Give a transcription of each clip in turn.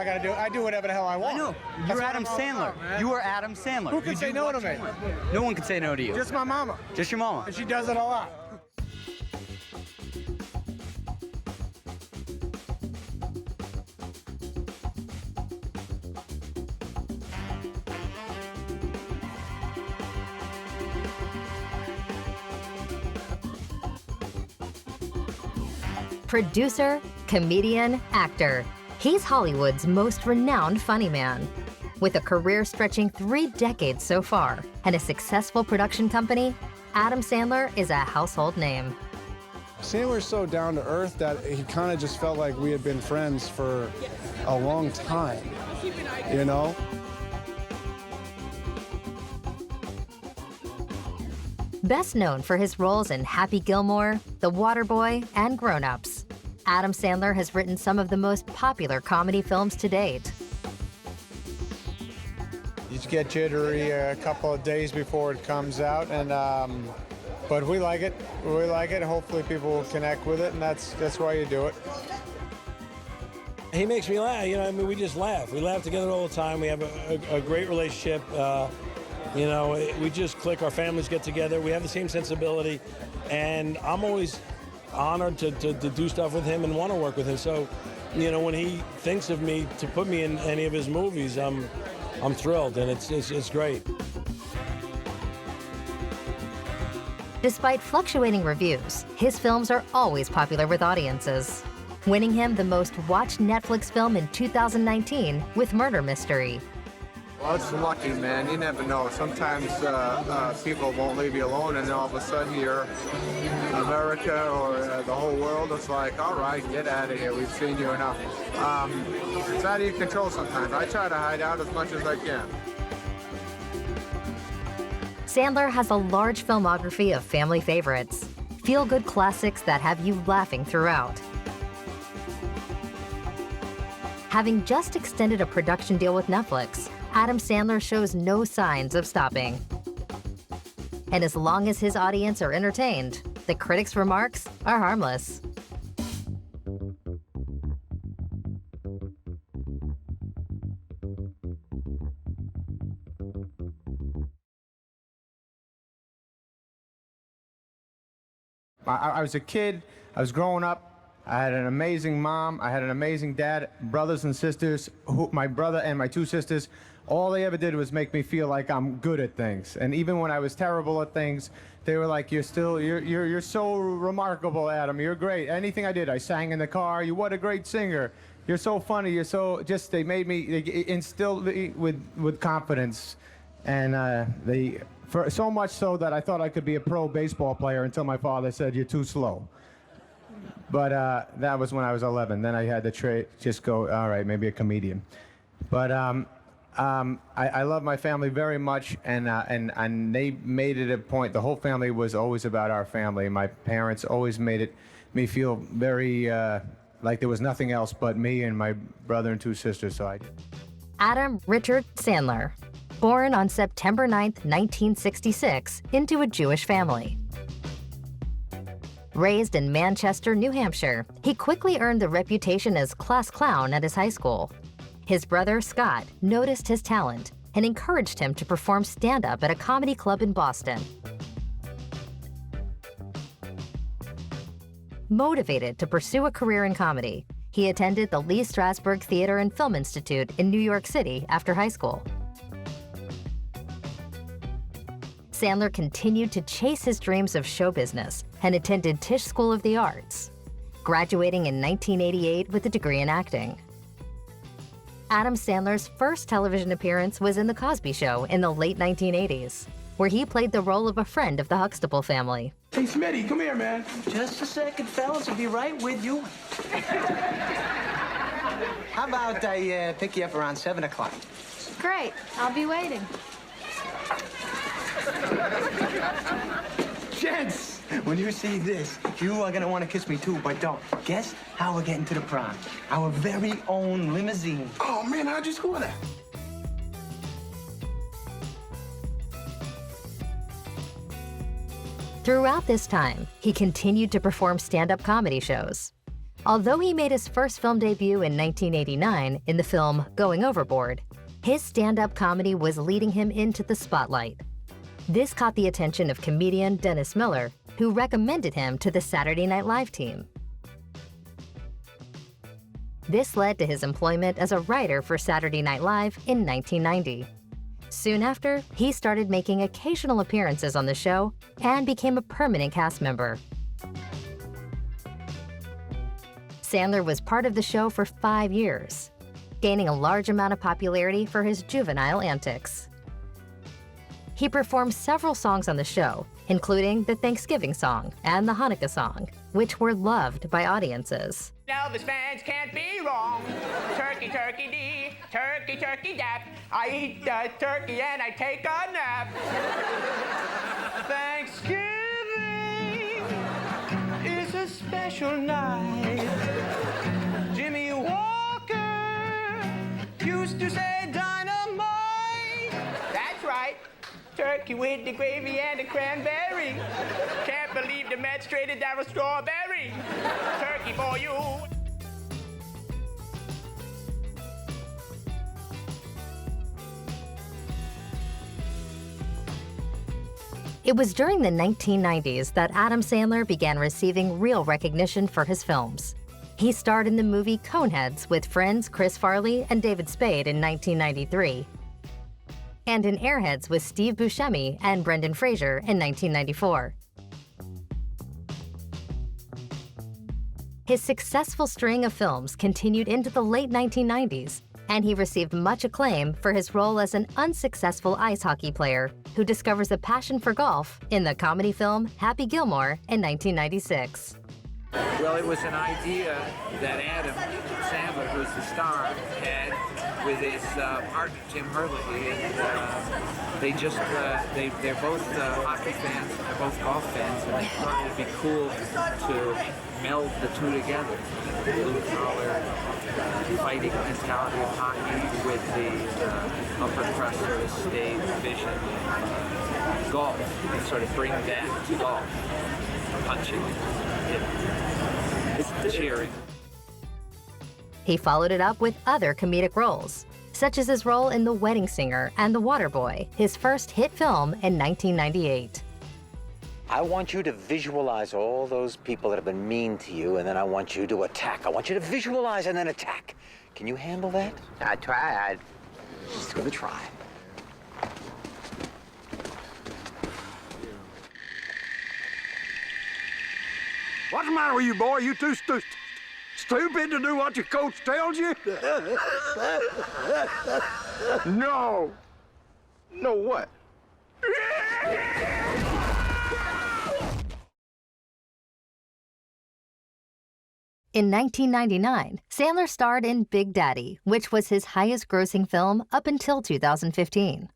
I got to do? I do whatever the hell I want. I know. You're Adam Sandler. You are Adam Sandler. Who can say no to me? No one can say no to you. Just my mama. Just your mama. And she does it a lot. Producer, comedian, actor. He's Hollywood's most renowned funny man. With a career stretching 3 decades so far and a successful production company, Adam Sandler is a household name. Sandler's so down to earth that he kind of just felt like we had been friends for a long time, you know? Best known for his roles in Happy Gilmore, The Waterboy, and Grown Ups, Adam Sandler has written some of the most popular comedy films to date. You just get jittery a couple of days before it comes out, and but we like it. We like it. Hopefully, people will connect with it, and that's why you do it. He makes me laugh. You know, I mean, we just laugh. We laugh together all the time. We have a great relationship. You know, we just click. Our families get together. We have the same sensibility, and I'm always honored to do stuff with him and want to work with him. So, you know, when he thinks of me to put me in any of his movies, I'm thrilled, and it's great. Despite fluctuating reviews, his films are always popular with audiences, winning him the most watched Netflix film in 2019 with Murder Mystery. Well, it's lucky, man. You never know. Sometimes people won't leave you alone, and then all of a sudden you're America or the whole world. It's like, all right, get out of here. We've seen you enough. It's out of your control sometimes. I try to hide out as much as I can. Sandler has a large filmography of family favorites, feel-good classics that have you laughing throughout. Having just extended a production deal with Netflix, Adam Sandler shows no signs of stopping. And as long as his audience are entertained, the critics' remarks are harmless. I was a kid. I was growing up. I had an amazing mom. I had an amazing dad, brothers and sisters. My brother and my 2 sisters, all they ever did was make me feel like I'm good at things. And even when I was terrible at things, they were like, "You're so remarkable, Adam. You're great. Anything I did, I sang in the car. What a great singer. You're so funny. You're so..." They instilled me with confidence, and for so much so that I thought I could be a pro baseball player until my father said, "You're too slow." But that was when I was 11. Then I had to just go, all right, maybe a comedian. But I love my family very much, and they made it a point. The whole family was always about our family. My parents always made me feel very like there was nothing else but me and my brother and 2 sisters. So Adam Richard Sandler, born on September 9th, 1966, into a Jewish family. Raised in Manchester, New Hampshire, he quickly earned the reputation as class clown at his high school. His brother, Scott, noticed his talent and encouraged him to perform stand-up at a comedy club in Boston. Motivated to pursue a career in comedy, he attended the Lee Strasberg Theater and Film Institute in New York City after high school. Sandler continued to chase his dreams of show business and attended Tisch School of the Arts, graduating in 1988 with a degree in acting. Adam Sandler's first television appearance was in The Cosby Show in the late 1980s, where he played the role of a friend of the Huxtable family. Hey, Smitty, come here, man. Just a second, fellas. I'll be right with you. How about I pick you up around 7 o'clock? Great. I'll be waiting. Gents, when you see this, you are gonna want to kiss me too, but don't. Guess how we're getting to the prom? Our very own limousine. Oh man, how'd you score that? Throughout this time, he continued to perform stand-up comedy shows. Although he made his first film debut in 1989 in the film Going Overboard, his stand-up comedy was leading him into the spotlight. This caught the attention of comedian Dennis Miller, who recommended him to the Saturday Night Live team. This led to his employment as a writer for Saturday Night Live in 1990. Soon after, he started making occasional appearances on the show and became a permanent cast member. Sandler was part of the show for 5 years, gaining a large amount of popularity for his juvenile antics. He performed several songs on the show, including the Thanksgiving song and the Hanukkah song, which were loved by audiences. Elvis fans can't be wrong. Turkey, turkey dee, turkey, turkey dap. I eat the turkey and I take a nap. Thanksgiving is a special night. Jimmy Walker used to say dynamite. That's right. Turkey with the gravy and the cranberry. Can't believe the Mets traded Darryl Strawberry. Turkey for you. It was during the 1990s that Adam Sandler began receiving real recognition for his films. He starred in the movie Coneheads with friends Chris Farley and David Spade in 1993, and in Airheads with Steve Buscemi and Brendan Fraser in 1994. His successful string of films continued into the late 1990s, and he received much acclaim for his role as an unsuccessful ice hockey player who discovers a passion for golf in the comedy film Happy Gilmore in 1996. Well, it was an idea that Adam Sandler, who's the star, had with his partner Tim Hurley, and they're both hockey fans, they're both golf fans, and they thought it'd be cool to meld the two together. The blue-collar fighting mentality of hockey with the upper crust sort of stage vision of golf, and sort of bring that to golf. Punching, cheering. He followed it up with other comedic roles, such as his role in The Wedding Singer and The Waterboy, his first hit film in 1998. I want you to visualize all those people that have been mean to you, and then I want you to attack. I want you to visualize and then attack. Can you handle that? I tried. Just gonna try. What's the matter with you, boy? You too stupid to do what your coach tells you? No. No what? In 1999, Sandler starred in Big Daddy, which was his highest-grossing film up until 2015.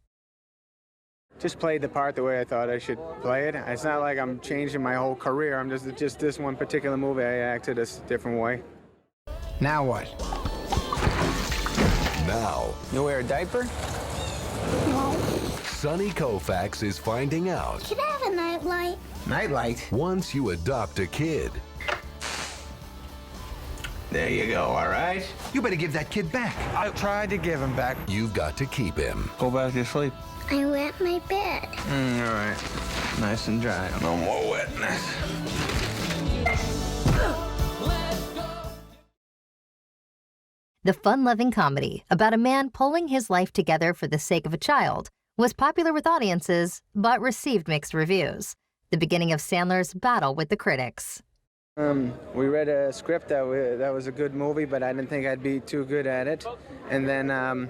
Just played the part the way I thought I should play it. It's not like I'm changing my whole career. I'm just this one particular movie I acted a different way. Now what? Now. You wear a diaper? No. Sonny Koufax is finding out. Can I have a nightlight? Nightlight? Once you adopt a kid. There you go, all right? You better give that kid back. I tried to give him back. You've got to keep him. Go back to sleep. I wet my bed. All right. Nice and dry. No more wetness. The fun-loving comedy about a man pulling his life together for the sake of a child was popular with audiences, but received mixed reviews, the beginning of Sandler's battle with the critics. We read a script that was a good movie, but I didn't think I'd be too good at it. And then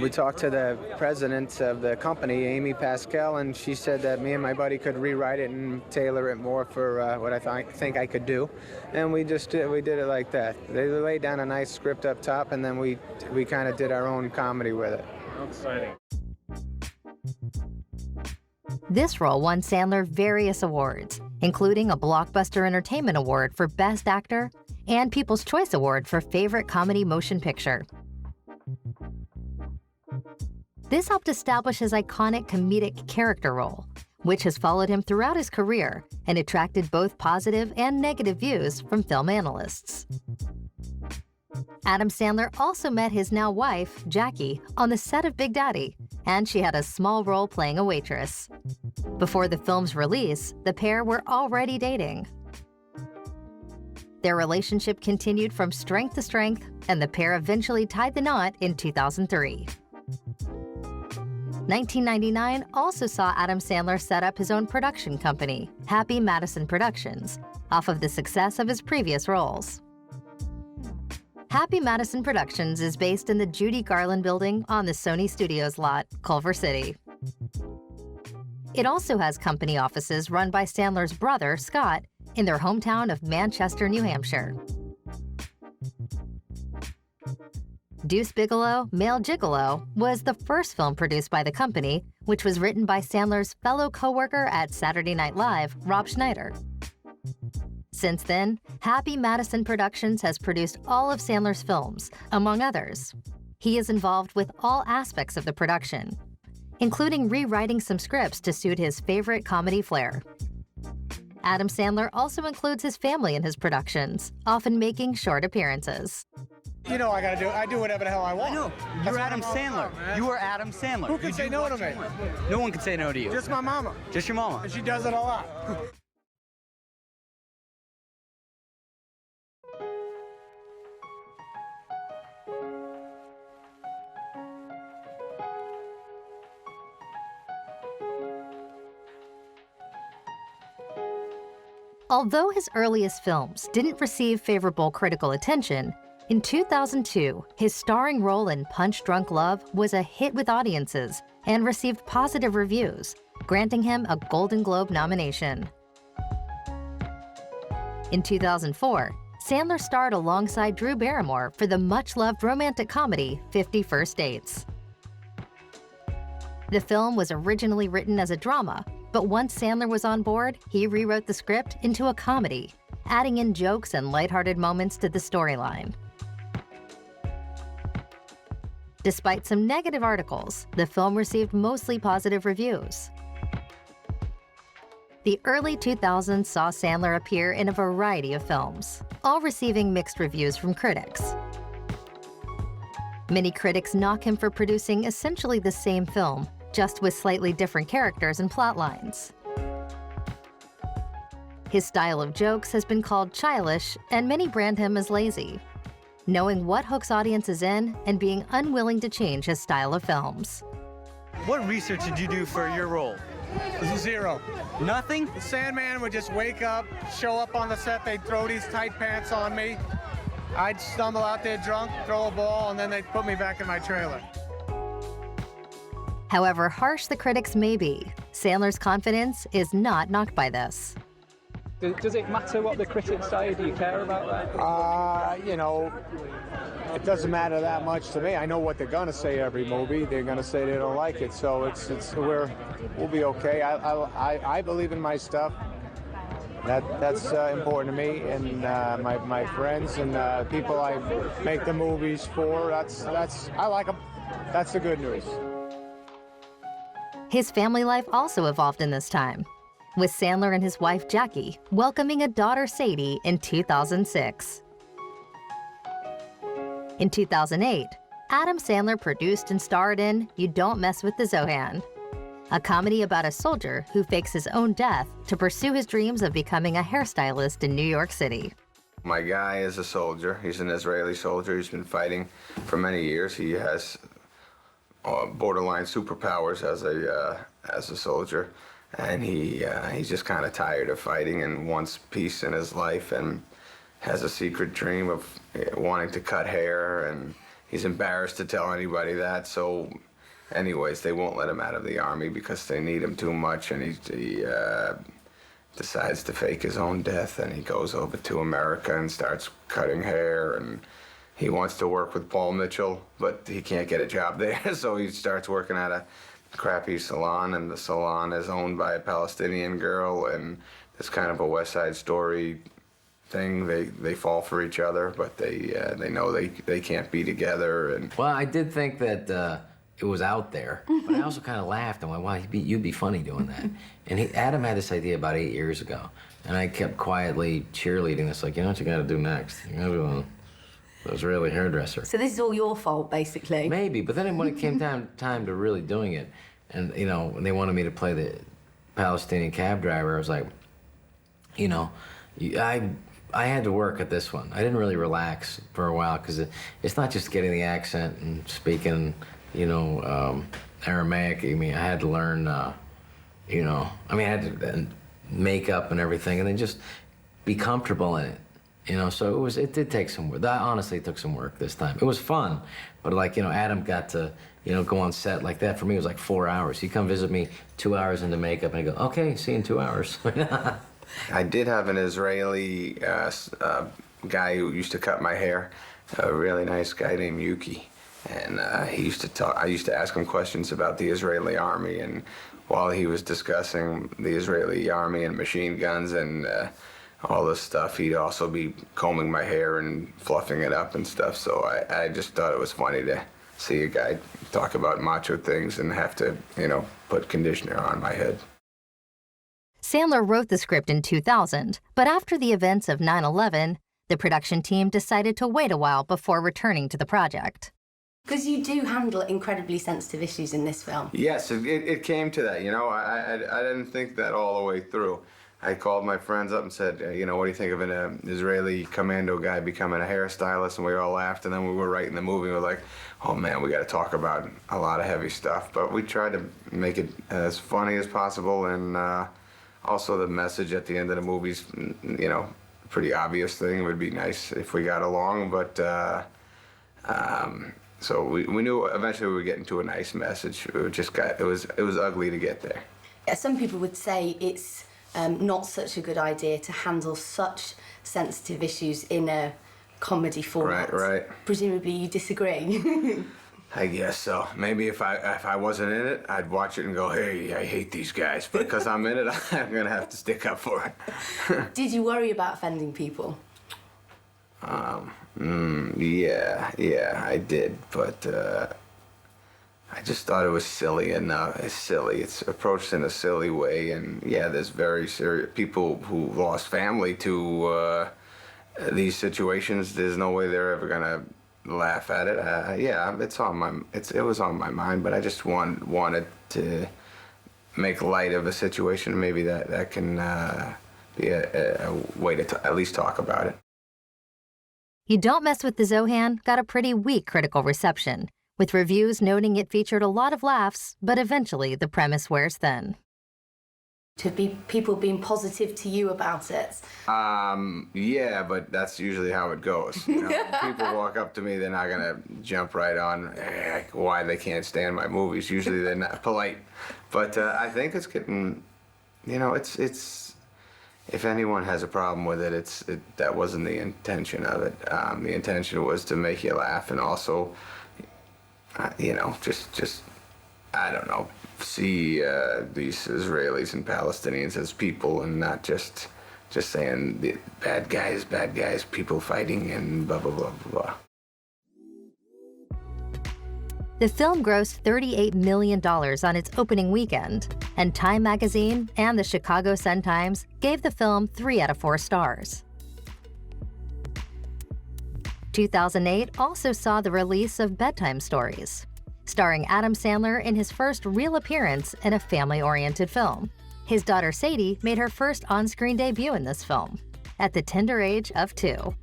we talked to the president of the company, Amy Pascal, and she said that me and my buddy could rewrite it and tailor it more for what I think I could do. And we did it like that. They laid down a nice script up top, and then we kind of did our own comedy with it. How exciting. This role won Sandler various awards, including a Blockbuster Entertainment Award for Best Actor and People's Choice Award for Favorite Comedy Motion Picture. This helped establish his iconic comedic character role, which has followed him throughout his career and attracted both positive and negative views from film analysts. Adam Sandler also met his now wife, Jackie, on the set of Big Daddy, and she had a small role playing a waitress. Before the film's release, the pair were already dating. Their relationship continued from strength to strength, and the pair eventually tied the knot in 2003. 1999 also saw Adam Sandler set up his own production company, Happy Madison Productions, off of the success of his previous roles. Happy Madison Productions is based in the Judy Garland building on the Sony Studios lot, Culver City. It also has company offices run by Sandler's brother, Scott, in their hometown of Manchester, New Hampshire. Deuce Bigalow, Male Gigolo was the first film produced by the company, which was written by Sandler's fellow coworker at Saturday Night Live, Rob Schneider. Since then, Happy Madison Productions has produced all of Sandler's films, among others. He is involved with all aspects of the production, including rewriting some scripts to suit his favorite comedy flair. Adam Sandler also includes his family in his productions, often making short appearances. You know I do whatever the hell I want. I know. You're Adam Sandler. You are Adam Sandler. Who can say no to me? No one can say no to you. Just my mama. Just your mama. And she does it a lot. Although his earliest films didn't receive favorable critical attention, in 2002, his starring role in Punch Drunk Love was a hit with audiences and received positive reviews, granting him a Golden Globe nomination. In 2004, Sandler starred alongside Drew Barrymore for the much-loved romantic comedy 50 First Dates. The film was originally written as a drama, but once Sandler was on board, he rewrote the script into a comedy, adding in jokes and lighthearted moments to the storyline. Despite some negative articles, the film received mostly positive reviews. The early 2000s saw Sandler appear in a variety of films, all receiving mixed reviews from critics. Many critics knock him for producing essentially the same film, just with slightly different characters and plot lines. His style of jokes has been called childish, and many brand him as lazy, knowing what hooks audiences in and being unwilling to change his style of films. What research did you do for your role? Zero. Nothing? The Sandman would just wake up, show up on the set, they'd throw these tight pants on me. I'd stumble out there drunk, throw a ball, and then they'd put me back in my trailer. However harsh the critics may be, Sandler's confidence is not knocked by this. Does it matter what the critics say? Do you care about that? You know, it doesn't matter that much to me. I know what they're gonna say every movie. They're gonna say they don't like it, so we'll be okay. I believe in my stuff. That's important to me and my friends and people I make the movies for. I like them. That's the good news. His family life also evolved in this time, with Sandler and his wife Jackie welcoming a daughter Sadie in 2006. In 2008, Adam Sandler produced and starred in You Don't Mess with the Zohan, a comedy about a soldier who fakes his own death to pursue his dreams of becoming a hairstylist in New York City. My guy is a soldier. He's an Israeli soldier. He's been fighting for many years. He has borderline superpowers as a soldier, and he's just kind of tired of fighting and wants peace in his life and has a secret dream of wanting to cut hair, and he's embarrassed to tell anybody that. So anyways, they won't let him out of the army because they need him too much, and he decides to fake his own death, and he goes over to America and starts cutting hair, and he wants to work with Paul Mitchell, but he can't get a job there, so he starts working at a crappy salon, and the salon is owned by a Palestinian girl, and it's kind of a West Side Story thing. They fall for each other, but they know they can't be together. And well, I did think that it was out there. But I also kind of laughed and went, wow, you'd be funny doing that. And Adam had this idea about 8 years ago. And I kept quietly cheerleading this, like, you know what you gotta do next? You gotta do an Israeli hairdresser. So this is all your fault, basically? Maybe, but then when it came time to really doing it, and, you know, when they wanted me to play the Palestinian cab driver, I was like, you know, I had to work at this one. I didn't really relax for a while, because it's not just getting the accent and speaking, you know, Aramaic. I mean, I had to learn, you know, I mean, I had to makeup and everything, and then just be comfortable in it, you know. So it did take some work. That honestly took some work this time. It was fun, but like, you know, Adam got to, you know, go on set like that. For me, it was like 4 hours. He'd come visit me 2 hours into makeup, and I'd go, okay, see you in 2 hours. I did have an Israeli guy who used to cut my hair, a really nice guy named Yuki, and he used to talk. I used to ask him questions about the Israeli army, and while he was discussing the Israeli army and machine guns and all this stuff, he'd also be combing my hair and fluffing it up and stuff. So I just thought it was funny to see a guy talk about macho things and have to, you know, put conditioner on my head. Sandler wrote the script in 2000, but after the events of 9/11, the production team decided to wait a while before returning to the project. Because you do handle incredibly sensitive issues in this film. Yes, it came to that, you know. I didn't think that all the way through. I called my friends up and said, you know, what do you think of an Israeli commando guy becoming a hairstylist? And we all laughed, and then we were writing the movie. We were like, oh man, we got to talk about a lot of heavy stuff. But we tried to make it as funny as possible, and also the message at the end of the movie's, you know, pretty obvious thing. It would be nice if we got along, but so we knew eventually we were getting to a nice message. It was ugly to get there. Yeah, some people would say it's not such a good idea to handle such sensitive issues in a comedy format. Right. Presumably you disagree. I guess so. Maybe if I wasn't in it, I'd watch it and go, hey, I hate these guys. But because I'm in it, I'm gonna have to stick up for it. Did you worry about offending people? Yeah, I did, but I just thought it was silly enough. It's silly. It's approached in a silly way, and yeah, there's very serious people who lost family to these situations. There's no way they're ever gonna laugh at it. Yeah, it was on my mind, but I just wanted to make light of a situation. Maybe that can be a way to at least talk about it. You Don't Mess with the Zohan got a pretty weak critical reception, with reviews noting it featured a lot of laughs, but eventually the premise wears thin. To be people being positive to you about it? Yeah, but that's usually how it goes. You know? People walk up to me, they're not gonna jump right on why they can't stand my movies. Usually they're not polite. But I think it's getting, you know, it's if anyone has a problem with it, that wasn't the intention of it. The intention was to make you laugh, and also, you know, just I don't know, see these Israelis and Palestinians as people, and not just saying the bad guys, people fighting, and blah blah blah blah blah. The film grossed $38 million on its opening weekend, and Time magazine and the Chicago Sun-Times gave the film 3 out of 4 stars. 2008 also saw the release of Bedtime Stories, starring Adam Sandler in his first real appearance in a family-oriented film. His daughter Sadie made her first on-screen debut in this film, at the tender age of 2.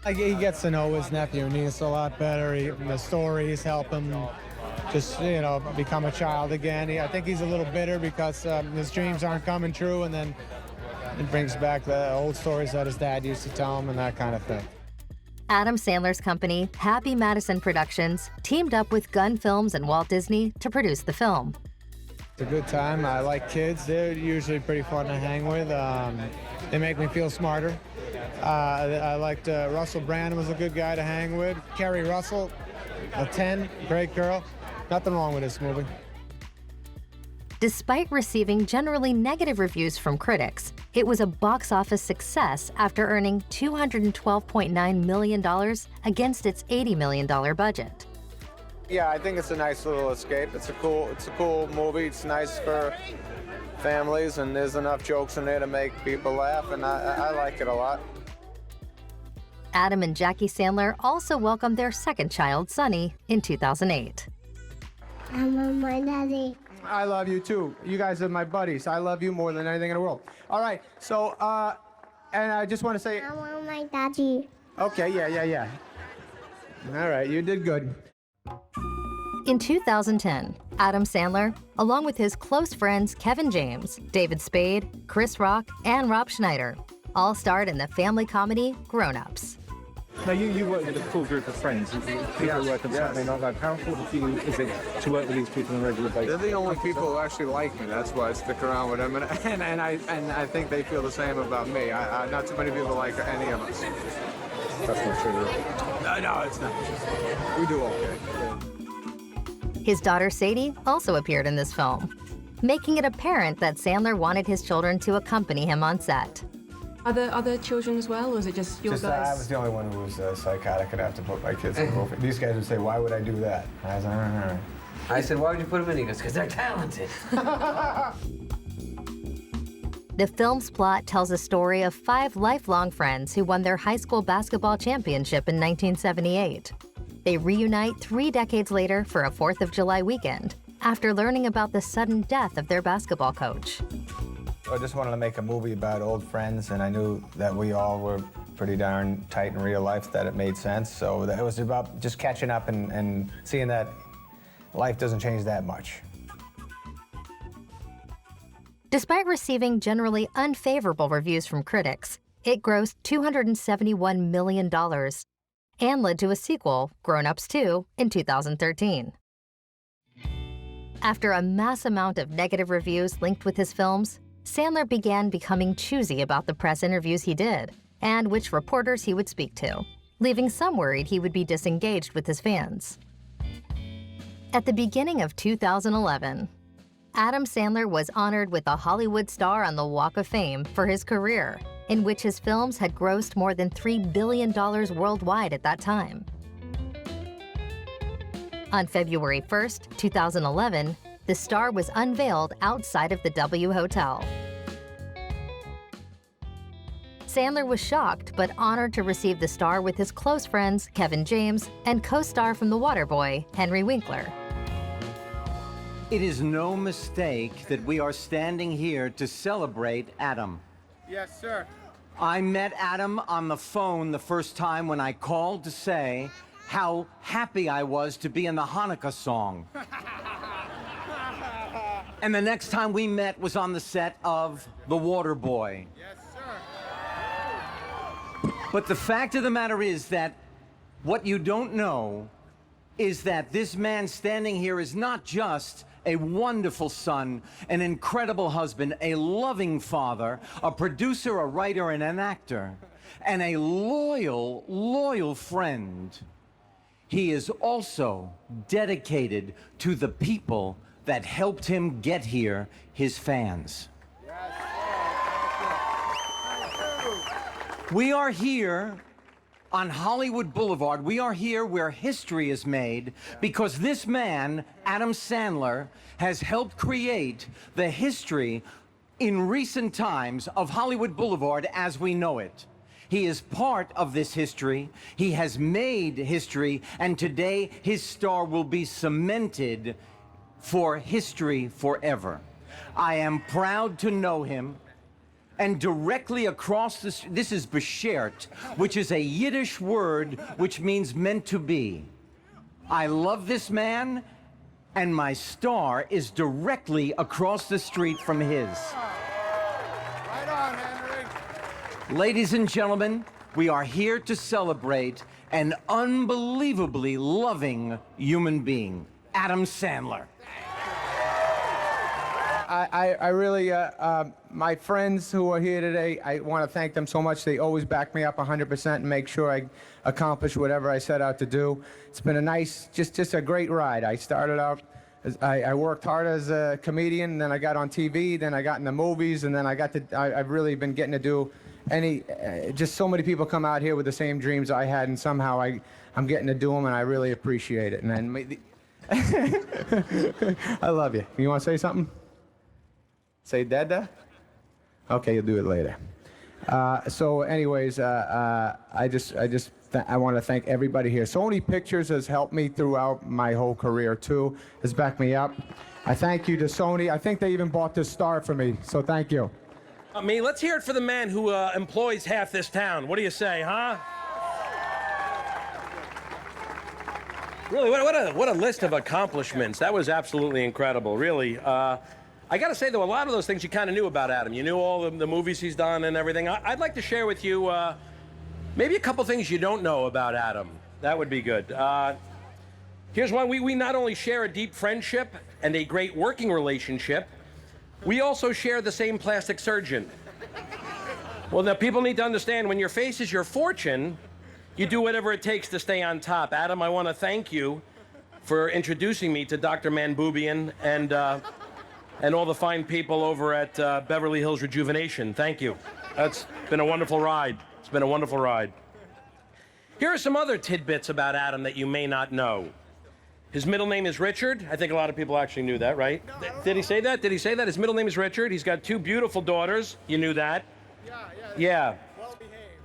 He gets to know his nephew, and he's a lot better. The stories help him just, you know, become a child again. I think he's a little bitter because his dreams aren't coming true, and then it brings back the old stories that his dad used to tell him and that kind of thing. Adam Sandler's company, Billy Madison Productions, teamed up with Gunn Films and Walt Disney to produce the film. It's a good time. I like kids. They're usually pretty fun to hang with. They make me feel smarter. I liked Russell Brand was a good guy to hang with. Kerry Russell, a 10, great girl. Nothing wrong with this movie. Despite receiving generally negative reviews from critics, it was a box office success after earning $212.9 million against its $80 million budget. Yeah, I think it's a nice little escape. It's a cool movie. It's nice for families, and there's enough jokes in there to make people laugh, and I like it a lot. Adam and Jackie Sandler also welcomed their second child, Sonny, in 2008. I love my daddy. I love you too. You guys are my buddies. I love you more than anything in the world. All right, so, and I just want to say... I love my daddy. Okay, yeah. All right, you did good. In 2010, Adam Sandler, along with his close friends Kevin James, David Spade, Chris Rock, and Rob Schneider, all starred in the family comedy Grown Ups. Now, you work with a cool group of friends. People who work on Saturday Night Live. How important for you is it to work with these people on a regular basis? They're the only people who actually like me. That's why I stick around with them, and I think they feel the same about me. Not too many people like any of us. That's not true. No, it's not. We do okay. His daughter Sadie also appeared in this film, making it apparent that Sandler wanted his children to accompany him on set. Are there other children as well, or is it just your guys? I was the only one who was psychotic and have to put my kids in the movie. These guys would say, why would I do that? I was like, I said, why would you put them in? He goes, because they're talented. The film's plot tells a story of 5 lifelong friends who won their high school basketball championship in 1978. They reunite 3 decades later for a 4th of July weekend after learning about the sudden death of their basketball coach. I just wanted to make a movie about old friends, and I knew that we all were pretty darn tight in real life, that it made sense. So it was about just catching up and seeing that life doesn't change that much. Despite receiving generally unfavorable reviews from critics, it grossed $271 million and led to a sequel, Grown Ups 2, in 2013. After a mass amount of negative reviews linked with his films, Sandler began becoming choosy about the press interviews he did and which reporters he would speak to, leaving some worried he would be disengaged with his fans. At the beginning of 2011, Adam Sandler was honored with a Hollywood Star on the Walk of Fame for his career, in which his films had grossed more than $3 billion worldwide at that time. On February 1st, 2011, the star was unveiled outside of the W Hotel. Sandler was shocked but honored to receive the star with his close friends Kevin James and co-star from The Waterboy, Henry Winkler. It is no mistake that we are standing here to celebrate Adam. Yes, sir. I met Adam on the phone the first time when I called to say how happy I was to be in the Hanukkah song. And the next time we met was on the set of The Waterboy. Yes, sir. But the fact of the matter is that what you don't know is that this man standing here is not just a wonderful son, an incredible husband, a loving father, a producer, a writer, and an actor, and a loyal, loyal friend. He is also dedicated to the people that helped him get here, his fans. We are here on Hollywood Boulevard. We are here where history is made because this man, Adam Sandler, has helped create the history in recent times of Hollywood Boulevard as we know it. He is part of this history. He has made history, and today his star will be cemented for history forever. I am proud to know him. And directly across this is Beshert, which is a Yiddish word which means meant to be. I love this man, and my star is directly across the street from his. Right on, Henry. Ladies and gentlemen, we are here to celebrate an unbelievably loving human being, Adam Sandler. I really, my friends who are here today, I want to thank them so much. They always back me up 100% and make sure I accomplish whatever I set out to do. It's been a nice, just a great ride. I started out, I worked hard as a comedian, then I got on TV, then I got in the movies, and then I've really been getting to do just so many people come out here with the same dreams I had, and somehow I'm getting to do them, and I really appreciate it. And then I love you. You want to say something? Say dada? Okay, you'll do it later. So anyways, I want to thank everybody here. Sony Pictures has helped me throughout my whole career too, has backed me up. I thank you to Sony. I think they even bought this star for me, so thank you. Let's hear it for the man who employs half this town. What do you say, huh? Really, what a list of accomplishments. That was absolutely incredible, really. I got to say, though, a lot of those things you kind of knew about Adam. You knew all the movies he's done and everything. I'd like to share with you maybe a couple things you don't know about Adam. That would be good. Here's one. We not only share a deep friendship and a great working relationship, we also share the same plastic surgeon. Well, now, people need to understand, when your face is your fortune, you do whatever it takes to stay on top. Adam, I want to thank you for introducing me to Dr. Manboobian and all the fine people over at Beverly Hills Rejuvenation. Thank you. That's been a wonderful ride. It's been a wonderful ride. Here are some other tidbits about Adam that you may not know. His middle name is Richard. I think a lot of people actually knew that, right? Did he say that? Did he say that? His middle name is Richard. He's got 2 beautiful daughters. You knew that? Yeah.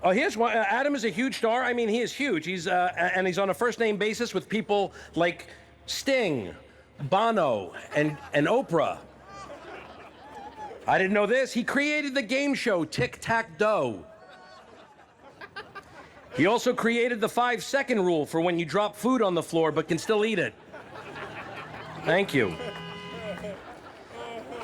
Oh, here's one. Adam is a huge star. I mean, he is huge. He's and he's on a first-name basis with people like Sting, Bono, and Oprah. I didn't know this. He created the game show Tic-Tac-Doe. He also created the 5-second rule for when you drop food on the floor but can still eat it. Thank you.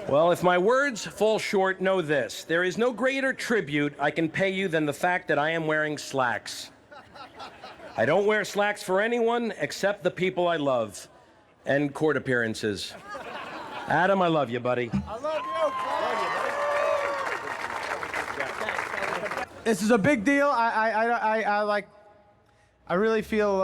Well, if my words fall short, know this. There is no greater tribute I can pay you than the fact that I am wearing slacks. I don't wear slacks for anyone except the people I love and court appearances. Adam, I love you, buddy. I love you. This is a big deal. I really feel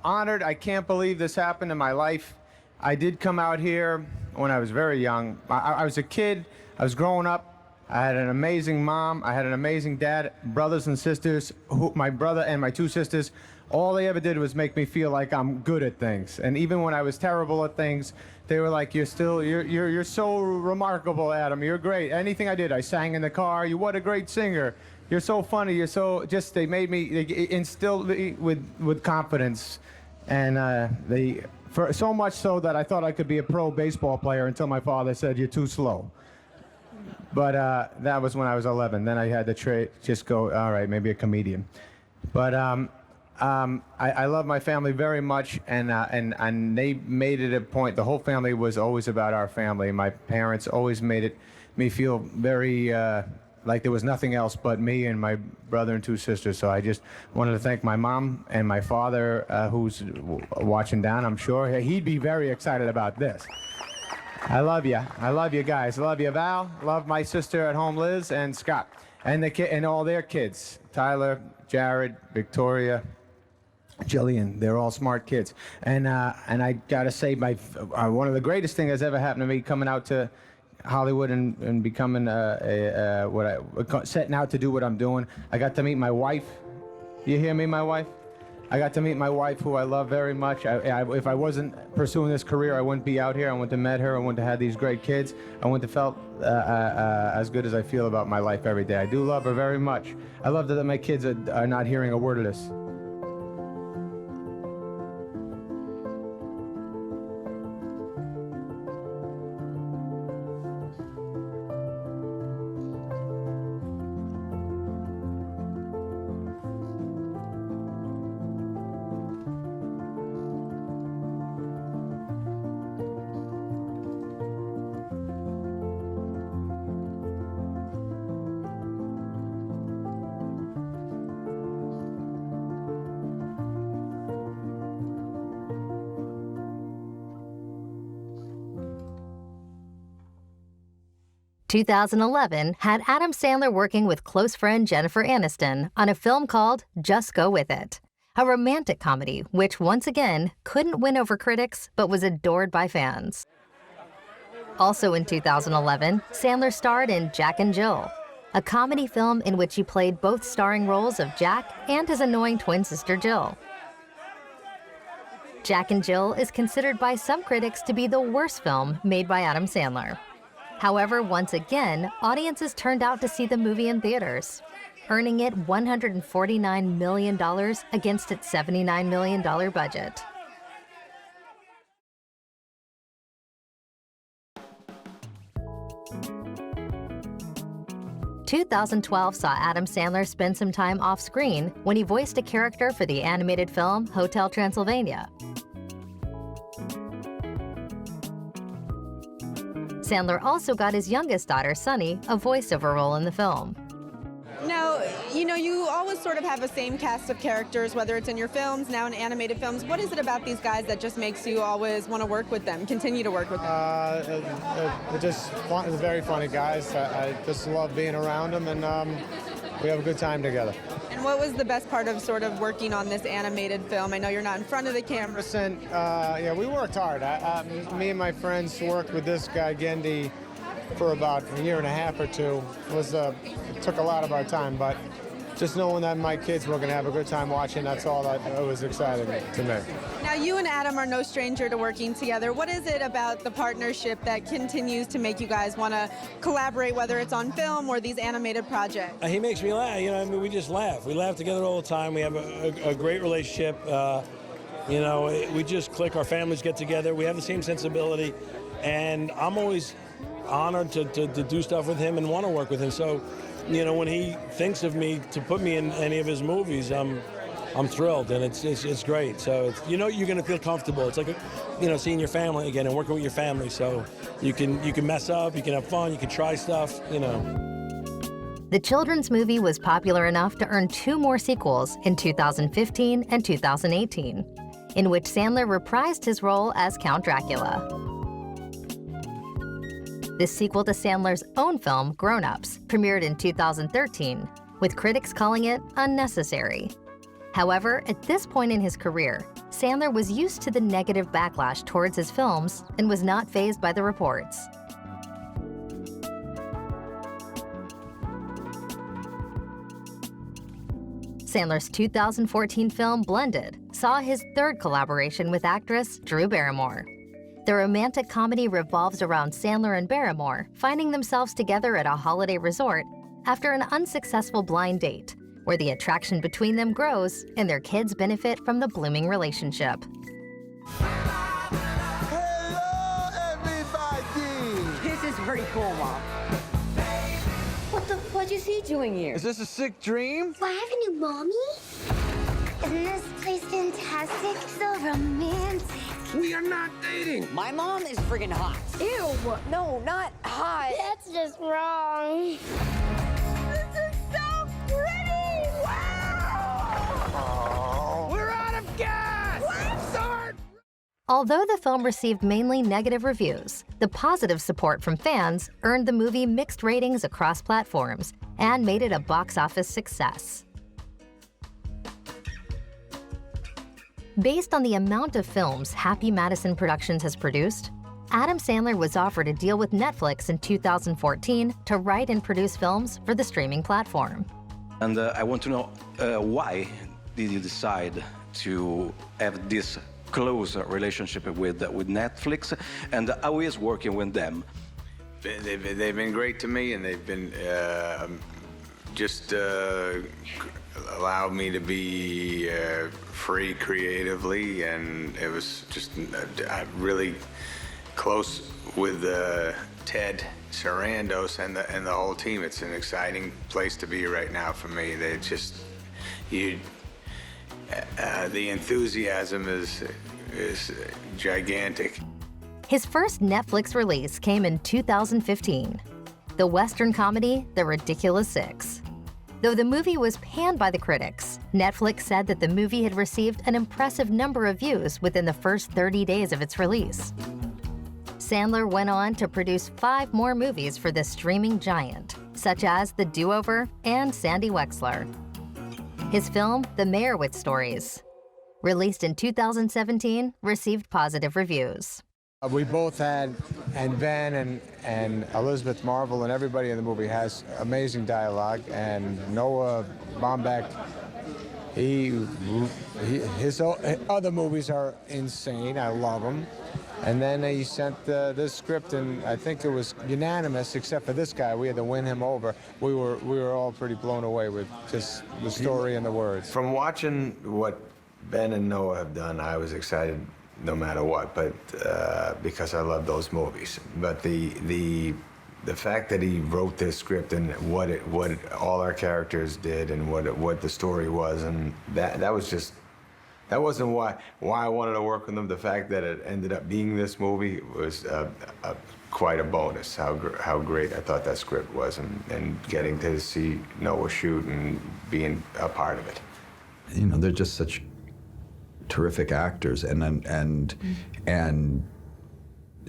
honored. I can't believe this happened in my life. I did come out here when I was very young. I was a kid. I was growing up. I had an amazing mom. I had an amazing dad, brothers and sisters. My brother and my 2 sisters, all they ever did was make me feel like I'm good at things. And even when I was terrible at things, they were like, "You're so remarkable, Adam. You're great. Anything I did, I sang in the car. What a great singer. You're so funny. You're so..." They made me, they instilled me with confidence, and for so much so that I thought I could be a pro baseball player until my father said, "You're too slow." But that was when I was 11. Then I had to just go, all right, maybe a comedian. But I love my family very much, and they made it a point. The whole family was always about our family. My parents always made me feel very like there was nothing else but me and my brother and 2 sisters. So I just wanted to thank my mom and my father, who's watching down, I'm sure. He'd be very excited about this. I love you. I love you guys. I love you, Val. Love my sister at home, Liz, and Scott, and all their kids. Tyler, Jared, Victoria, Jillian. They're all smart kids. And I gotta say, one of the greatest things that's ever happened to me coming out to Hollywood and becoming setting out to do what I'm doing. I got to meet my wife. You hear me, my wife? I got to meet my wife, who I love very much. If I wasn't pursuing this career, I wouldn't be out here. I wouldn't have met her. I wouldn't have had these great kids. I wouldn't have felt as good as I feel about my life every day. I do love her very much. I love that my kids are not hearing a word of this. 2011 had Adam Sandler working with close friend Jennifer Aniston on a film called Just Go With It, a romantic comedy which once again couldn't win over critics but was adored by fans. Also in 2011, Sandler starred in Jack and Jill, a comedy film in which he played both starring roles of Jack and his annoying twin sister Jill. Jack and Jill is considered by some critics to be the worst film made by Adam Sandler. However, once again, audiences turned out to see the movie in theaters, earning it $149 million against its $79 million budget. "2012 saw Adam Sandler spend some time off-screen when he voiced a character for the animated film Hotel Transylvania. Sandler also got his youngest daughter, Sunny, a voiceover role in the film. Now, you always sort of have the same cast of characters, whether it's in your films, now in animated films. What is it about these guys that just makes you always want to work with them, continue to work with them? They're just fun, they're very funny guys. I just love being around them, and we have a good time together. And what was the best part of sort of working on this animated film? I know you're not in front of the camera. Yeah, we worked hard. Me and my friends worked with this guy, Gendy, for about a year and a half or two. It took a lot of our time, but just knowing that my kids were going to have a good time watching, that's all that was exciting to me. Now, you and Adam are no stranger to working together. What is it about the partnership that continues to make you guys want to collaborate, whether it's on film or these animated projects? He makes me laugh. We just laugh. We laugh together all the time. We have a great relationship. We just click. Our families get together. We have the same sensibility, and I'm always honored to do stuff with him and want to work with him. So, when he thinks of me to put me in any of his movies, I'm thrilled, and it's great. So you're going to feel comfortable. It's like seeing your family again and working with your family. So you can mess up, you can have fun, you can try stuff. The children's movie was popular enough to earn 2 more sequels in 2015 and 2018, in which Sandler reprised his role as Count Dracula. This sequel to Sandler's own film, Grown Ups, premiered in 2013, with critics calling it unnecessary. However, at this point in his career, Sandler was used to the negative backlash towards his films and was not fazed by the reports. Sandler's 2014 film, Blended, saw his 3rd collaboration with actress Drew Barrymore. The romantic comedy revolves around Sandler and Barrymore finding themselves together at a holiday resort after an unsuccessful blind date, where the attraction between them grows and their kids benefit from the blooming relationship. Hello, everybody! This is pretty cool, Mom. What'd you see doing here? Is this a sick dream? Do I have a new mommy? Isn't this place fantastic? So romantic. We are not dating. My mom is friggin' hot. Ew. No, not hot. That's just wrong. This is so pretty! Wow! Oh, we're out of gas! Let's start! Although the film received mainly negative reviews, the positive support from fans earned the movie mixed ratings across platforms and made it a box office success. Based on the amount of films Happy Madison Productions has produced, Adam Sandler was offered a deal with Netflix in 2014 to write and produce films for the streaming platform. And I want to know why did you decide to have this close relationship with Netflix, and how is working with them? They've been great to me, and they've been allowed me to be free creatively, and it was just really close with Ted Sarandos and the whole team. It's an exciting place to be right now for me. They just the enthusiasm is gigantic. His first Netflix release came in 2015, the Western comedy The Ridiculous Six. Though the movie was panned by the critics, Netflix said that the movie had received an impressive number of views within the first 30 days of its release. Sandler went on to produce 5 more movies for the streaming giant, such as The Do-Over and Sandy Wexler. His film, The Meyerowitz Stories, released in 2017, received positive reviews. We both had, and Ben and Elizabeth Marvel and everybody in the movie has amazing dialogue, and Noah Baumbach His other movies are insane. I love them. And then he sent this script, and I think it was unanimous, except for this guy. We had to win him over. We were all pretty blown away with just the story and the words. From watching what Ben and Noah have done, I was excited no matter what, but because I love those movies. But the fact that he wrote this script and what all our characters did and what the story was, and that was just. That wasn't why I wanted to work with him. The fact that it ended up being this movie was quite a bonus. How great I thought that script was, and getting to see Noah shoot and being a part of it. You know, they're just such terrific actors, and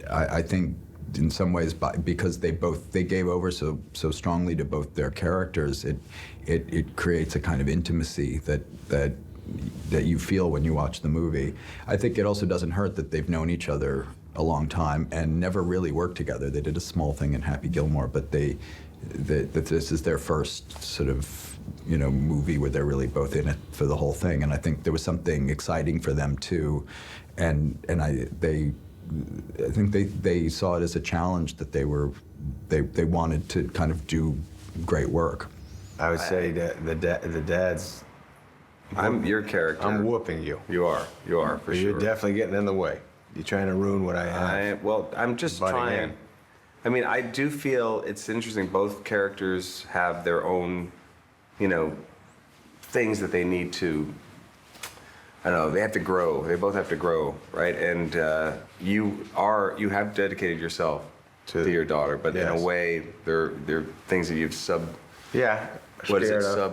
I think in some ways because they gave over so strongly to both their characters, it creates a kind of intimacy that you feel when you watch the movie. I think it also doesn't hurt that they've known each other a long time and never really worked together. They did a small thing in Happy Gilmore, but that this is their first sort of, you know, movie where they're really both in it for the whole thing. And I think there was something exciting for them too, and I think they saw it as a challenge that they wanted to kind of do great work. I would say that the dads. I'm your character. I'm whooping you. You are for sure. You're definitely getting in the way. You're trying to ruin what I have. Well, I'm just trying. I mean, I do feel it's interesting. Both characters have their own, you know, things that they need to. I don't know. They have to grow. They both have to grow, right? And you have dedicated yourself to your daughter, but in a way, they're things that you've Yeah. What is it?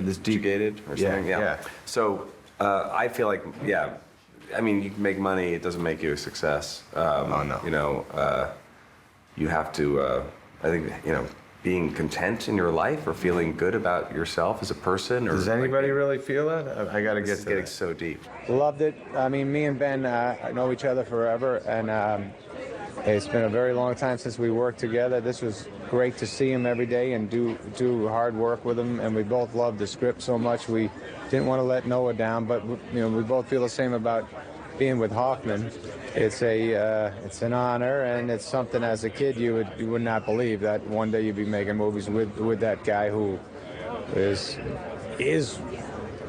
This deep-gated or something. Yeah. So I feel like, I mean, you can make money. It doesn't make you a success. No. You know, you have to. I think, you know, being content in your life or feeling good about yourself as a person. Or does anybody really feel that? I got to get to getting so deep. Loved it. I mean, me and Ben know each other forever, and it's been a very long time since we worked together. This was great to see him every day and do hard work with him, and we both loved the script so much. We didn't want to let Noah down, but you know, we both feel the same about being with Hoffman. It's an honor, and it's something as a kid you would not believe that one day you'd be making movies with that guy who is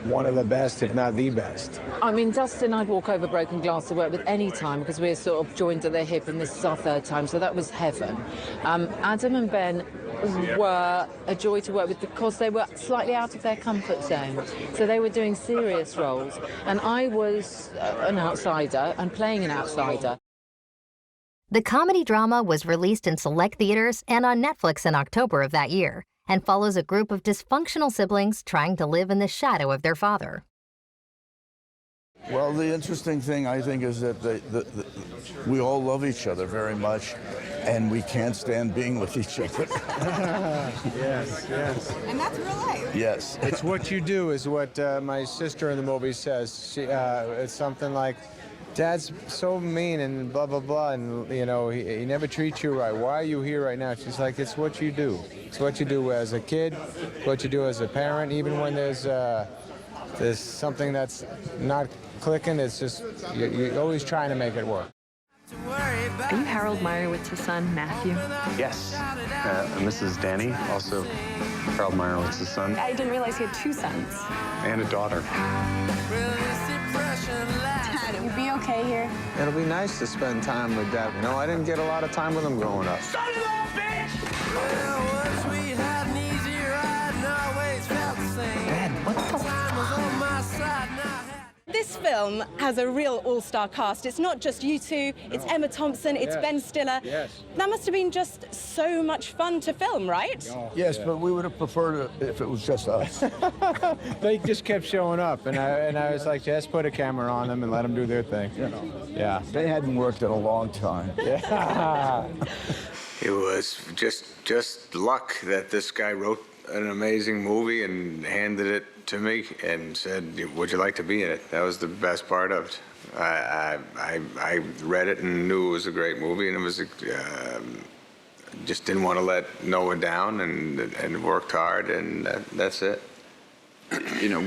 one of the best, if not the best. I mean, Dustin, I'd walk over broken glass to work with any time because we're sort of joined at the hip, and this is our third time, so that was heaven. Adam and Ben were a joy to work with because they were slightly out of their comfort zone. So they were doing serious roles, and I was an outsider and playing an outsider. The comedy drama was released in select theaters and on Netflix in October of that year, and follows a group of dysfunctional siblings trying to live in the shadow of their father. Well, the interesting thing, I think, is that we all love each other very much, and we can't stand being with each other. Yes. And that's real life. Yes. It's what you do is what my sister in the movie says. It's something like, Dad's so mean and blah, blah, blah, and, you know, he never treats you right. Why are you here right now? She's like, it's what you do. It's what you do as a kid, what you do as a parent, even when there's something that's not clicking, it's just, you're always trying to make it work. Are you Harold Meyerowitz's son, Matthew? Yes. And this is Danny, also Harold Meyerowitz's son. I didn't realize he had two sons. And a daughter. Dad, you'd be okay here? It'll be nice to spend time with Dad. You know, I didn't get a lot of time with him growing up. Son of a bitch! Well, once we had an easy ride and always felt the same. Dad, what the Time was on my side, now This film has a real all-star cast. It's not just you two, it's Emma Thompson, it's Ben Stiller. Yes. That must have been just so much fun to film, right? Yes, but we would have preferred it if it was just us. They just kept showing up, and I was like, just put a camera on them and let them do their thing. Yeah. They hadn't worked in a long time. Yeah. It was just luck that this guy wrote an amazing movie and handed it to me and said, would you like to be in it? That was the best part of it. I read it and knew it was a great movie, and it was just didn't want to let Noah down and worked hard, and that's it. you know,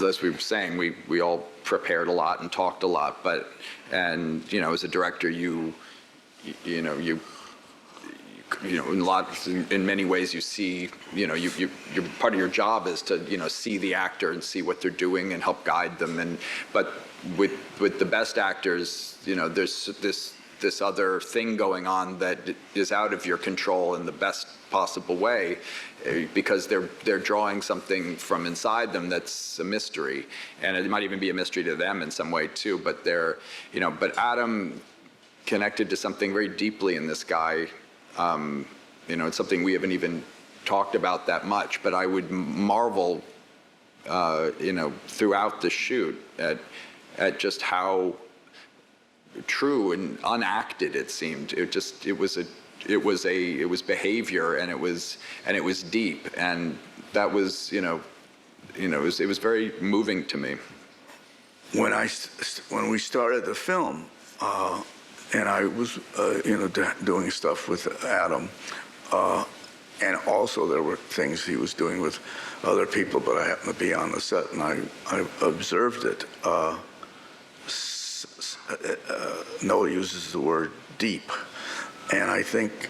as we were saying, we all prepared a lot and talked a lot, and you know, as a director, you know, in many ways you see, you know, you're part of your job is to, you know, see the actor and see what they're doing and help guide them, but with the best actors, you know, there's this other thing going on that is out of your control in the best possible way, because they're drawing something from inside them that's a mystery, and it might even be a mystery to them in some way too, but you know, but Adam connected to something very deeply in this guy. You know, it's something we haven't even talked about that much, but I would marvel, you know, throughout the shoot at just how true and unacted it seemed. It was behavior, and it was deep, and that was, you know, it was very moving to me. When we started the film, and I was, you know, doing stuff with Adam, and also there were things he was doing with other people, but I happened to be on the set, and I observed it. Noah uses the word deep, and I think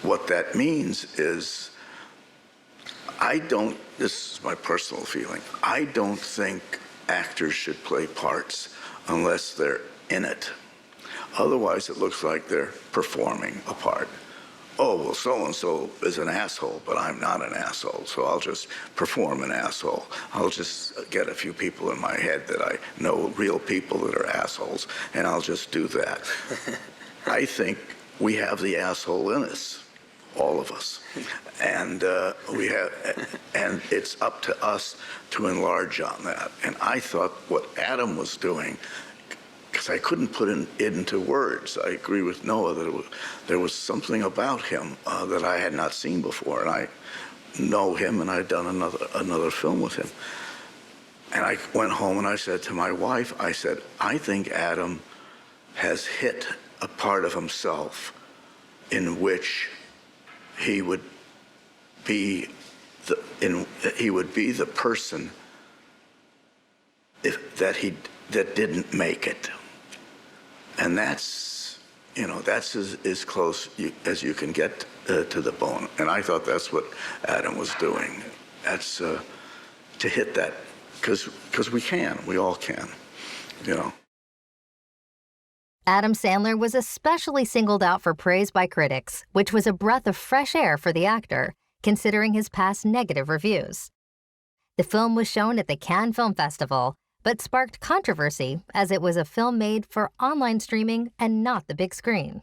what that means is, this is my personal feeling, I don't think actors should play parts unless they're in it. Otherwise, it looks like they're performing a part. Oh, well, so-and-so is an asshole, but I'm not an asshole, so I'll just perform an asshole. I'll just get a few people in my head that I know, real people that are assholes, and I'll just do that. I think we have the asshole in us, all of us. And and it's up to us to enlarge on that. And I thought what Adam was doing, because I couldn't put it into words. I agree with Noah that there was something about him that I had not seen before, and I know him, and I'd done another film with him. And I went home and I said to my wife, I said, I think Adam has hit a part of himself in which he would be the person that didn't make it. And that's, you know, that's as close as you can get to the bone. And I thought that's what Adam was doing. That's to hit that, because we all can, you know. Adam Sandler was especially singled out for praise by critics, which was a breath of fresh air for the actor, considering his past negative reviews. The film was shown at the Cannes Film Festival, but sparked controversy as it was a film made for online streaming and not the big screen.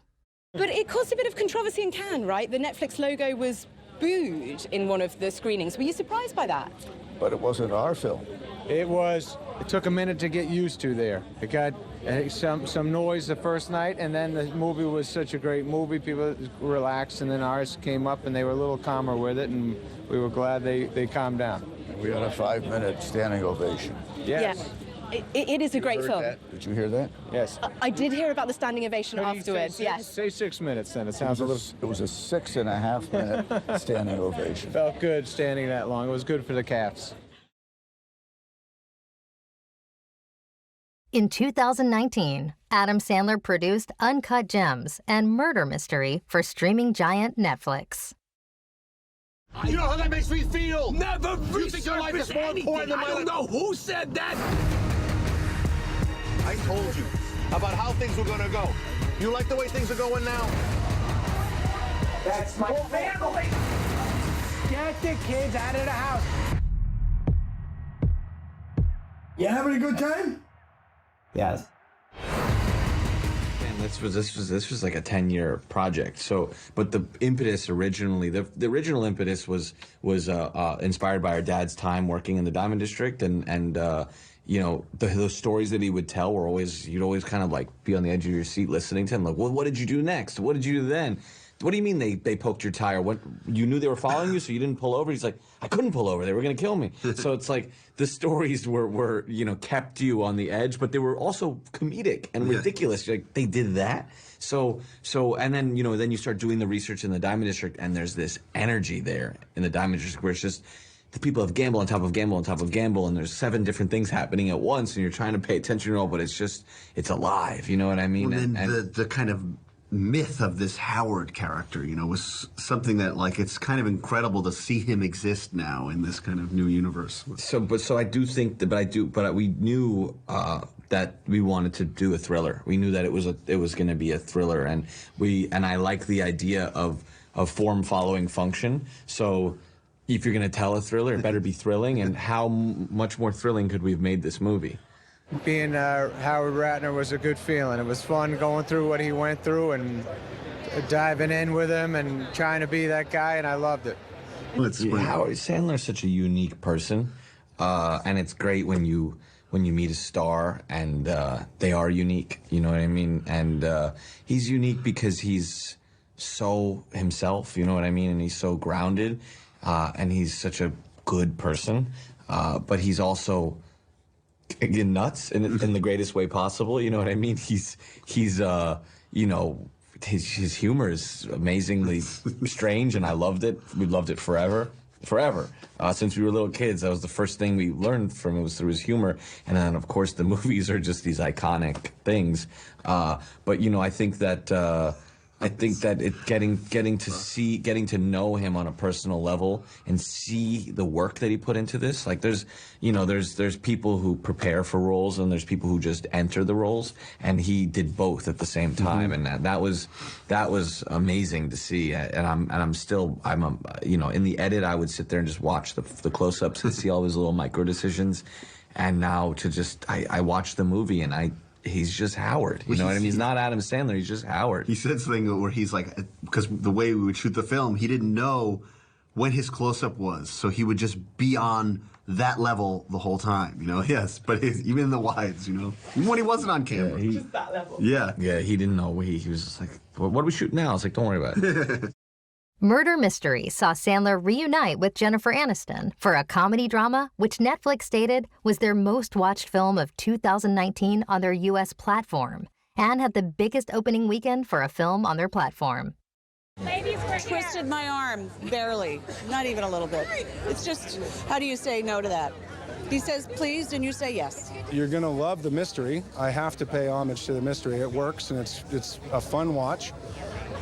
But it caused a bit of controversy in Cannes, right? The Netflix logo was booed in one of the screenings. Were you surprised by that? But it wasn't our film. It took a minute to get used to there. It got some noise the first night, and then the movie was such a great movie, people relaxed, and then ours came up and they were a little calmer with it, and we were glad they calmed down. We had a 5-minute standing ovation. Yes. Yeah. It is a great film. Did you hear that? Yes. I did hear about the standing ovation afterwards, yes. Say 6 minutes then, it sounds a little... It was a 6.5-minute standing ovation. Felt good standing that long. It was good for the calves. In 2019, Adam Sandler produced Uncut Gems and Murder Mystery for streaming giant Netflix. You know how that makes me feel? Never You think your life is more important than my life? I don't know who said that. I told you about how things were gonna go. You like the way things are going now? That's my family. Get the kids out of the house. You having a good time? Yes. Man, this was like a 10-year project. So, but the impetus originally, the original impetus was inspired by our dad's time working in the Diamond District, and you know, the stories that he would tell were always, you'd always kind of like be on the edge of your seat listening to him, like, well, what did you do next? What did you do then? What do you mean they poked your tire? What, you knew they were following you, so you didn't pull over? He's like, I couldn't pull over. They were going to kill me. So it's like the stories were, you know, kept you on the edge, but they were also comedic and ridiculous. Like, they did that. So, and then, you know, then you start doing the research in the Diamond District, and there's this energy there in the Diamond District where it's just, the people have gamble on top of gamble on top of gamble, and there's 7 different things happening at once, and you're trying to pay attention to all, but it's alive, you know what I mean? Well, then the kind of myth of this Howard character, you know, was something that, like, it's kind of incredible to see him exist now in this kind of new universe. So I do think that, but we knew that we wanted to do a thriller. We knew that it was going to be a thriller, and I like the idea of form following function. So if you're going to tell a thriller, it better be thrilling. And how much more thrilling could we have made this movie? Being Howard Ratner was a good feeling. It was fun going through what he went through and diving in with him and trying to be that guy, and I loved it. Howard Sandler's such a unique person, and it's great when you meet a star and they are unique. You know what I mean? And he's unique because he's so himself. You know what I mean? And he's so grounded, and he's such a good person, but he's also nuts in the greatest way possible. You know what I mean? He's you know, his humor is amazingly strange, and I loved it. We loved it forever. Since we were little kids, that was the first thing we learned from him, was through his humor. And then, of course, the movies are just these iconic things. But you know, I think that getting to know him on a personal level and see the work that he put into this. Like, there's people who prepare for roles, and there's people who just enter the roles, and he did both at the same time. And that was amazing to see. And I'm you know, in the edit, I would sit there and just watch the close-ups and see all his little micro decisions. And now I watch the movie, and he's just Howard. You know what I mean? He's not Adam Sandler. He's just Howard. He said something where he's like, because the way we would shoot the film, he didn't know when his close-up was, so he would just be on that level the whole time, you know? Yes, but even in the wides, you know? Even when he wasn't on camera. Just that level. Yeah. Yeah, he didn't know. He was just like, what do we shoot now? I was like, don't worry about it. Murder Mystery saw Sandler reunite with Jennifer Aniston for a comedy drama, which Netflix stated was their most watched film of 2019 on their U.S. platform, and had the biggest opening weekend for a film on their platform. Twisted my arm, barely, not even a little bit. It's just, how do you say no to that? He says please, and you say yes. You're gonna love the mystery. I have to pay homage to the mystery. It works, and it's a fun watch.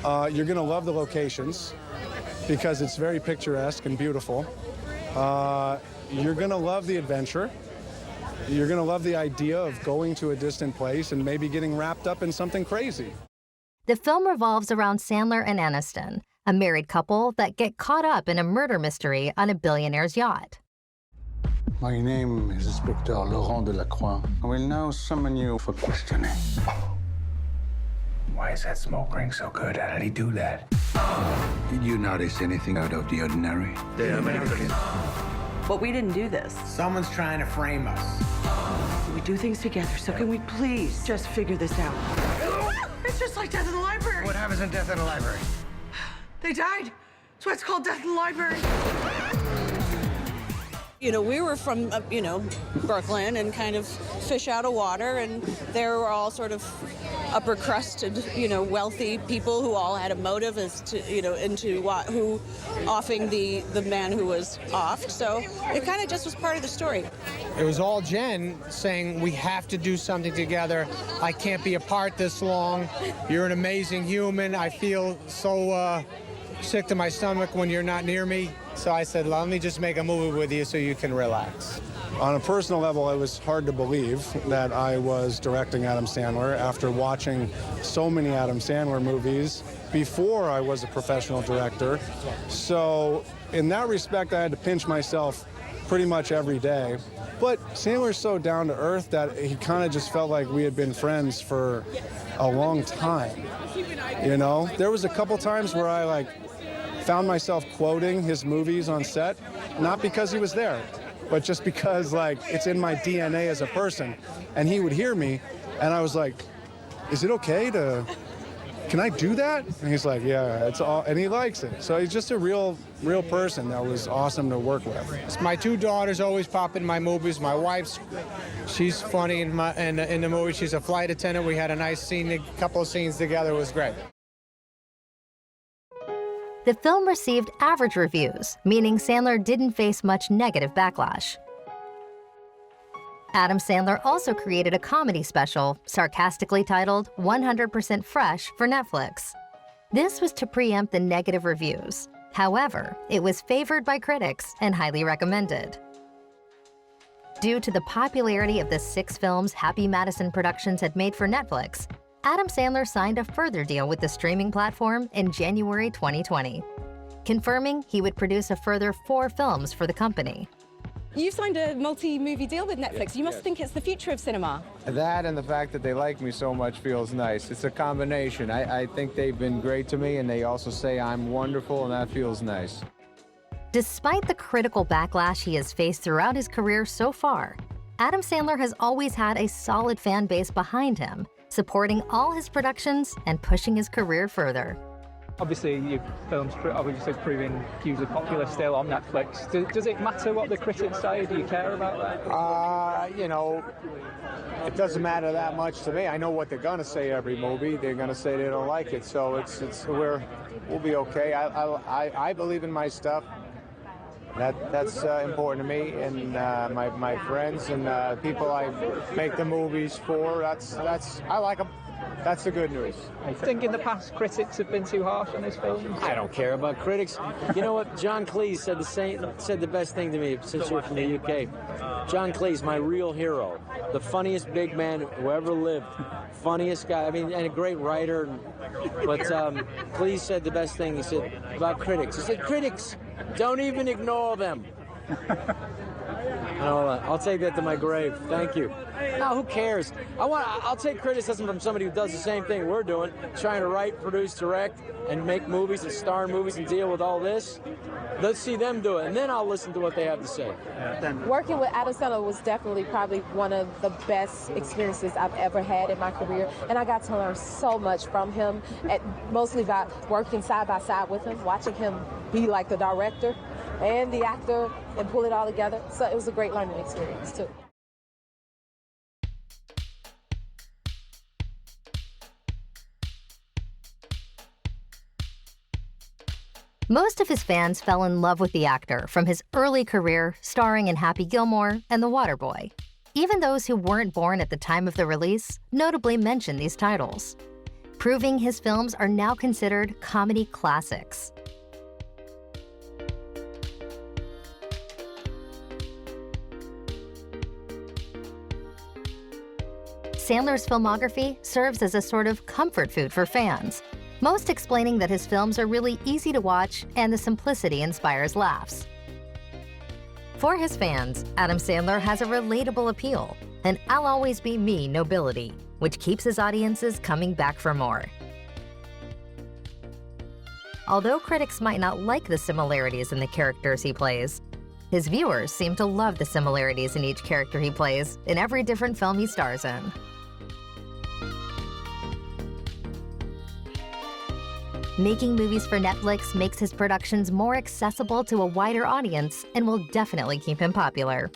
You're gonna love the locations, because it's very picturesque and beautiful. You're gonna love the adventure. You're gonna love the idea of going to a distant place and maybe getting wrapped up in something crazy. The film revolves around Sandler and Aniston, a married couple that get caught up in a murder mystery on a billionaire's yacht. My name is Inspector Laurent Delacroix. I will now summon you for questioning. Why is that smoke ring so good? How did he do that? Did you notice anything out of the ordinary? They're American. But we didn't do this. Someone's trying to frame us. We do things together, so can we please just figure this out? It's just like Death in the Library. What happens in Death in the Library? They died. That's why it's called Death in the Library. You know, we were from, Brooklyn and kind of fish out of water, and they were all sort of upper crusted, wealthy people who all had a motive as to, who offing the man who was offed. So it kind of just was part of the story. It was all Jen saying, we have to do something together. I can't be apart this long. You're an amazing human. I feel so sick to my stomach when you're not near me. So I said, let me just make a movie with you so you can relax. On a personal level, it was hard to believe that I was directing Adam Sandler after watching so many Adam Sandler movies before I was a professional director. So in that respect, I had to pinch myself pretty much every day. But Sandler's so down to earth that he kind of just felt like we had been friends for a long time. There was a couple times where I found myself quoting his movies on set, not because he was there, but just because it's in my DNA as a person. And he would hear me, and I was like, is it okay can I do that? And he's like, yeah, it's all, and he likes it. So he's just a real person that was awesome to work with. My two daughters always pop in my movies. My wife's, she's funny in the movie. She's a flight attendant. We had a nice scene, a couple of scenes together. It was great. The film received average reviews, meaning Sandler didn't face much negative backlash. Adam Sandler also created a comedy special, sarcastically titled 100% Fresh for Netflix. This was to preempt the negative reviews. However, it was favored by critics and highly recommended. Due to the popularity of the 6 films Happy Madison Productions had made for Netflix, Adam Sandler signed a further deal with the streaming platform in January 2020, confirming he would produce a further 4 films for the company. You've signed a multi-movie deal with Netflix. You must think it's the future of cinema. That and the fact that they like me so much feels nice. It's a combination. I think they've been great to me, and they also say I'm wonderful, and that feels nice. Despite the critical backlash he has faced throughout his career so far, Adam Sandler has always had a solid fan base behind him, supporting all his productions and pushing his career further. Obviously, your film's obviously proving hugely popular still on Netflix. Does it matter what the critics say? Do you care about that? You know, it doesn't matter that much to me. I know what they're gonna say every movie. They're gonna say they don't like it, so we'll be okay. I believe in my stuff. That's important to me and my friends and people I make the movies for. I like them. That's the good news. I think in the past critics have been too harsh on his films. I don't care about critics. You know what? John Cleese said the best thing to me since you're from the UK. John Cleese, my real hero, the funniest big man who ever lived, funniest guy. I mean, and a great writer. But Cleese said the best thing. He said about critics. He said, "Critics, don't even ignore them." I'll take that to my grave. Thank you. No, who cares? I'll take criticism from somebody who does the same thing we're doing, trying to write, produce, direct, and make movies and star in movies and deal with all this. Let's see them do it, and then I'll listen to what they have to say. Working with Adam Sandler was definitely probably one of the best experiences I've ever had in my career, and I got to learn so much from him, mostly by working side by side with him, watching him be like the director and the actor and pull it all together. So it was a great learning experience, too. Most of his fans fell in love with the actor from his early career starring in Happy Gilmore and The Waterboy. Even those who weren't born at the time of the release notably mention these titles, proving his films are now considered comedy classics. Sandler's filmography serves as a sort of comfort food for fans, most explaining that his films are really easy to watch and the simplicity inspires laughs. For his fans, Adam Sandler has a relatable appeal, an I'll always be me nobility, which keeps his audiences coming back for more. Although critics might not like the similarities in the characters he plays, his viewers seem to love the similarities in each character he plays in every different film he stars in. Making movies for Netflix makes his productions more accessible to a wider audience and will definitely keep him popular.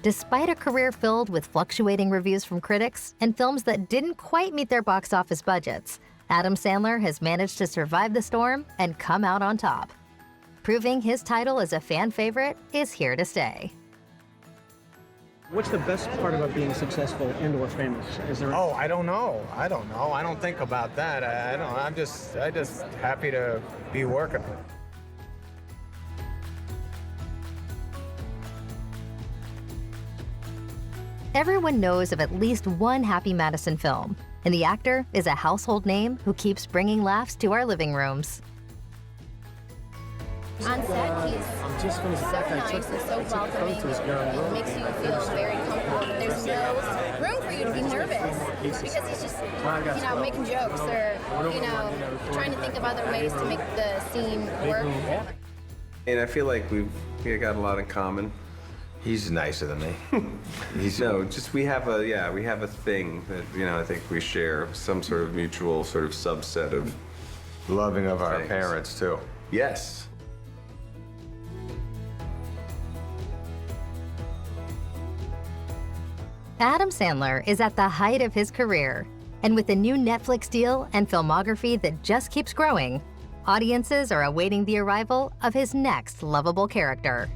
Despite a career filled with fluctuating reviews from critics and films that didn't quite meet their box office budgets, Adam Sandler has managed to survive the storm and come out on top, proving his title as a fan favorite is here to stay. What's the best part about being successful and or famous? Is there? Oh, I don't know. I don't think about that. I'm just happy to be working. Everyone knows of at least one Happy Madison film, and the actor is a household name who keeps bringing laughs to our living rooms. On set, he's so nice and so welcoming. It makes you feel very comfortable. There's no room for you to be nervous because he's just, making jokes or, trying to think of other ways to make the scene work. And I feel like we got a lot in common. He's nicer than me. We have a thing that, I think we share, some sort of mutual sort of subset of Loving of our parents, too. Yes. Adam Sandler is at the height of his career, and with a new Netflix deal and filmography that just keeps growing, audiences are awaiting the arrival of his next lovable character.